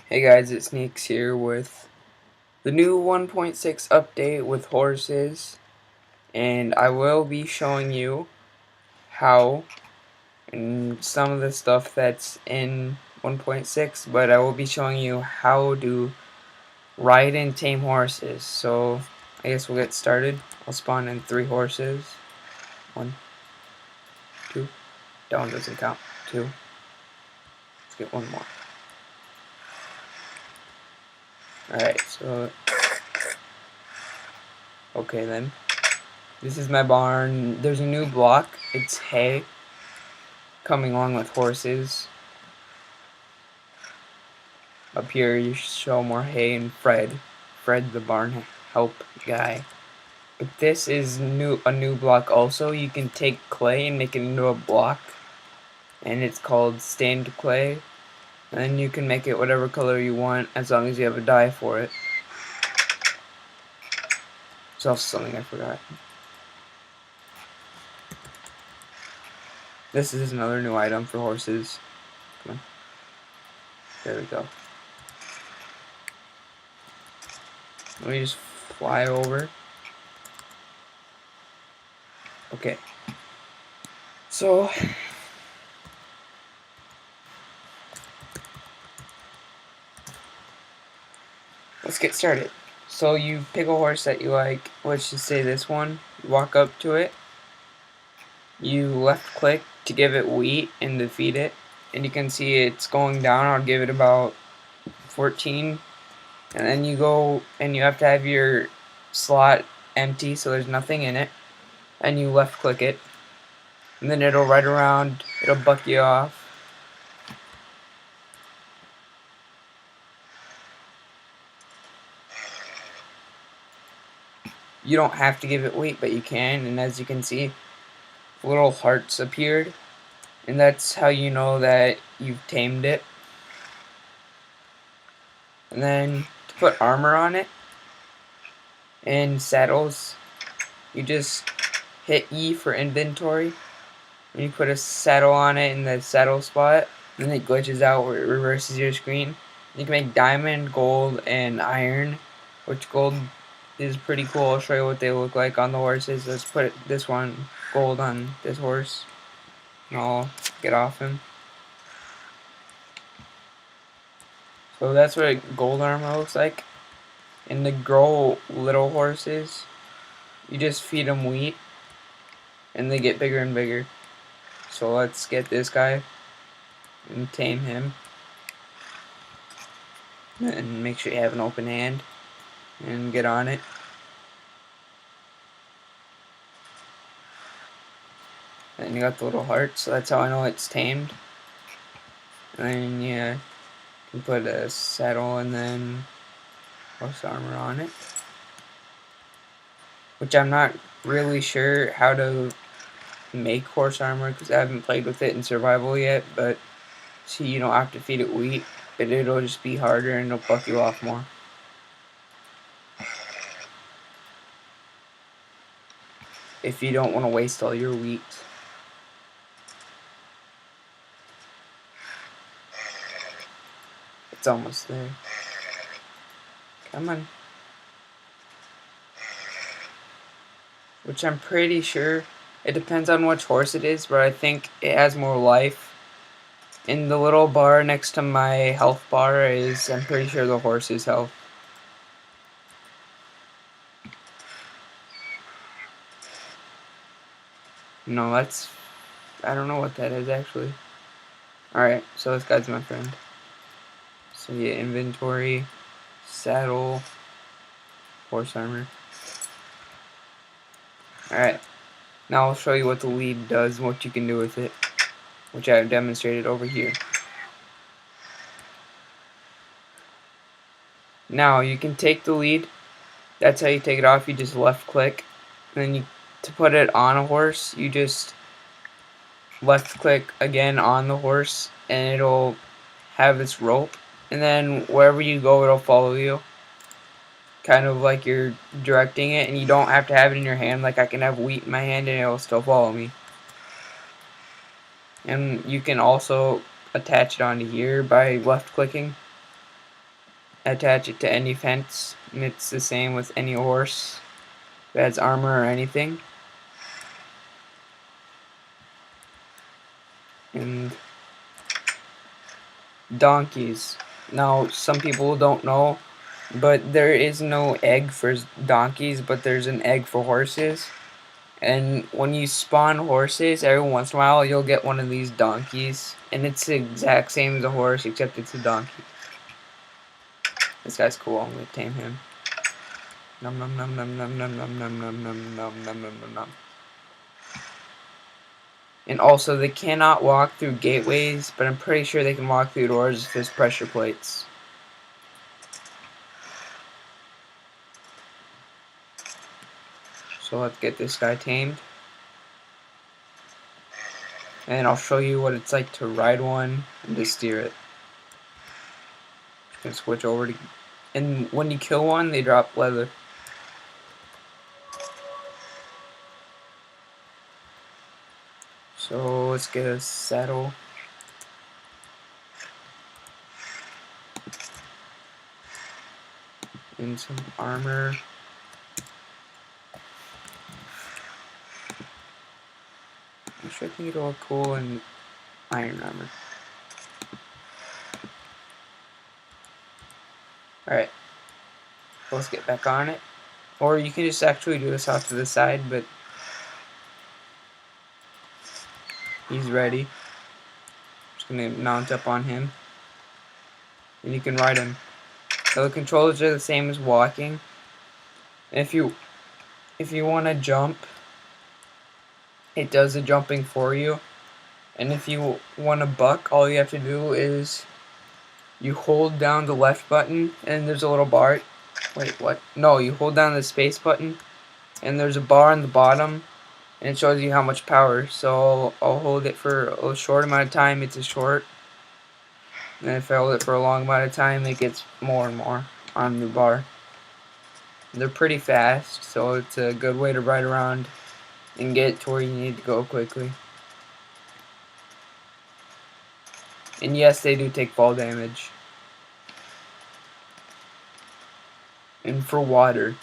Hey guys, it's Sneaks here with the new 1.6 update with horses, and I will be showing you how and some of the stuff that's in 1.6, but I will be showing you how to ride and tame horses. So I guess we'll get started. I'll spawn in 3 horses. 1, 2, that one doesn't count. 2, let's get 1 more. Alright, so okay then. This is my barn. There's a new block. It's hay coming along with horses. Up here you show more hay and Fred the barn help guy. But this is a new block also. You can take clay and make it into a block, and it's called stained clay, and then you can make it whatever color you want as long as you have a dye for it. It's also something I forgot. This is another new item for horses. Come on. There we go. Let me just fly over. Okay. So let's get started. So you pick a horse that you like. Let's just say this one. You walk up to it. You left click to give it wheat and to feed it. And you can see it's going down. I'll give it about 14. And then you go and you have to have your slot empty so there's nothing in it. And you left click it. And then it'll ride around. It'll buck you off. You don't have to give it wheat, but you can. And as you can see, little hearts appeared, and that's how you know that you've tamed it. And then to put armor on it and saddles, you just hit E for inventory, and you put a saddle on it in the saddle spot, and then it glitches out where it reverses your screen. You can make diamond, gold, and iron, which gold is pretty cool. I'll show you what they look like on the horses. Let's put this one gold on this horse, and I'll get off him. So that's what a gold armor looks like. And to grow little horses, you just feed them wheat, and they get bigger and bigger. So let's get this guy and tame him. And make sure you have an open hand and get on it. And you got the little heart, so that's how I know it's tamed. And then you can put a saddle and then horse armor on it, which I'm not really sure how to make horse armor because I haven't played with it in survival yet. But see, you don't have to feed it wheat, but it'll just be harder and it'll buck you off more. If you don't want to waste all your wheat. It's almost there. Come on. Which I'm pretty sure, it depends on which horse it is, but I think it has more life. In the little bar next to my health bar is, I'm pretty sure, the horse's health. No, that's, I don't know what that is actually. Alright, so this guy's my friend. So yeah, inventory, saddle, horse armor. Alright, now I'll show you what the lead does and what you can do with it, which I have demonstrated over here. Now you can take the lead. That's how you take it off. You just left click, and then to put it on a horse, you just left click again on the horse, and it'll have this rope, and then wherever you go it'll follow you, kind of like you're directing it, and you don't have to have it in your hand. Like I can have wheat in my hand and it'll still follow me. And you can also attach it onto here by left clicking, attach it to any fence, and it's the same with any horse that has armor or anything. And donkeys. Now, some people don't know, but there is no egg for donkeys, but there's an egg for horses. And when you spawn horses, every once in a while, you'll get one of these donkeys. And it's the exact same as a horse, except it's a donkey. This guy's cool. I'm gonna tame him. Num num num num num num num num num num num num num num. And also, they cannot walk through gateways, but I'm pretty sure they can walk through doors if there's pressure plates. So let's get this guy tamed. And I'll show you what it's like to ride one and to steer it. You can switch over to... And when you kill one, they drop leather. So let's get a saddle. And some armor. I'm sure I think it'll look cool in iron armor. Alright. Let's get back on it. Or you can just actually do this off to the side, but he's ready. Just gonna mount up on him. And you can ride him. So the controls are the same as walking. And if you want to jump, it does the jumping for you. And if you want to buck, all you have to do is you hold down the left button and there's a little bar. Wait, what? No, you hold down the space button and there's a bar on the bottom and it shows you how much power. So I'll hold it for a short amount of time, it's a short. And if I hold it for a long amount of time, it gets more and more on the bar. They're pretty fast, so it's a good way to ride around and get to where you need to go quickly. And yes, they do take fall damage. And for water,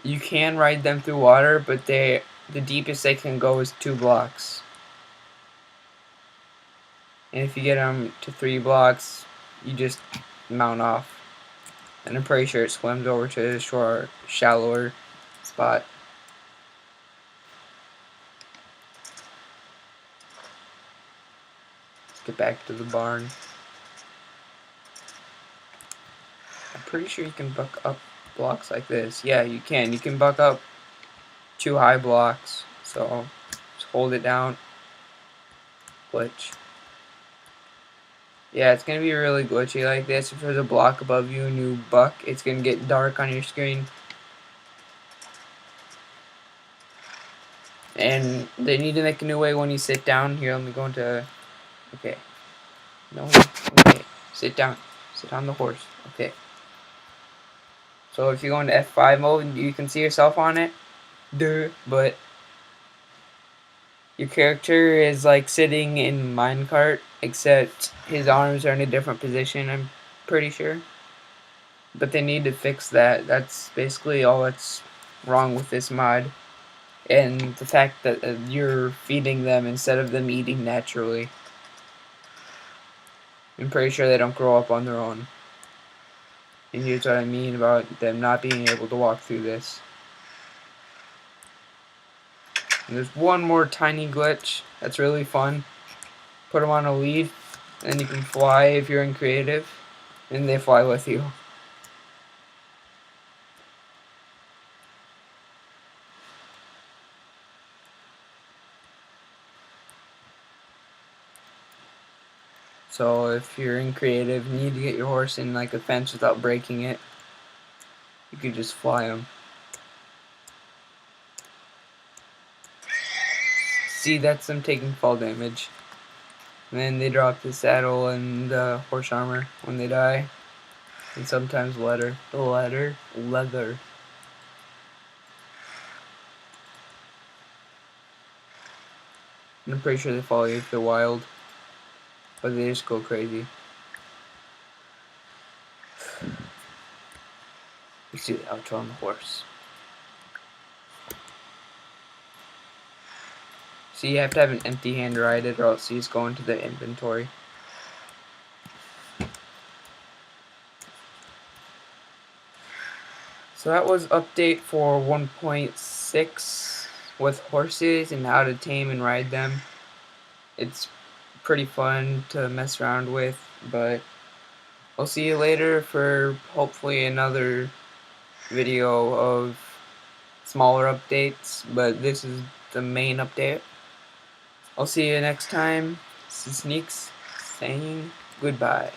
you can ride them through water, but the deepest they can go is 2 blocks. And if you get them to 3 blocks, you just mount off. And I'm pretty sure it swims over to the shore, shallower spot. Let's get back to the barn. I'm pretty sure you can buck up blocks like this. Yeah, you can. You can buck up 2 high blocks. So just hold it down. Glitch. Yeah, it's going to be really glitchy like this. If there's a block above you and you buck, it's going to get dark on your screen. And they need to make a new way when you sit down. Here, let me go into... Okay. No. Okay. Sit down. Sit on the horse. Okay. So if you go into F5 mode, you can see yourself on it. Duh. But your character is like sitting in minecart, except his arms are in a different position, I'm pretty sure. But they need to fix that. That's basically all that's wrong with this mod. And the fact that you're feeding them instead of them eating naturally. I'm pretty sure they don't grow up on their own. And here's what I mean about them not being able to walk through this. And there's one more tiny glitch that's really fun. Put them on a lead, and you can fly if you're in creative, and they fly with you. So if you're in creative, you need to get your horse in like a fence without breaking it, you could just fly them. See, that's them taking fall damage. And then they drop the saddle and horse armor when they die. And sometimes leather. Leather. And I'm pretty sure they follow you if they're wild. But they just go crazy. Let's do the outro on the horse. So you have to have an empty hand to ride it, or else he's going to the inventory. So that was update for 1.6 with horses and how to tame and ride them. It's pretty fun to mess around with, but I'll see you later for hopefully another video of smaller updates, but this is the main update. I'll see you next time. This is Sneaks saying goodbye.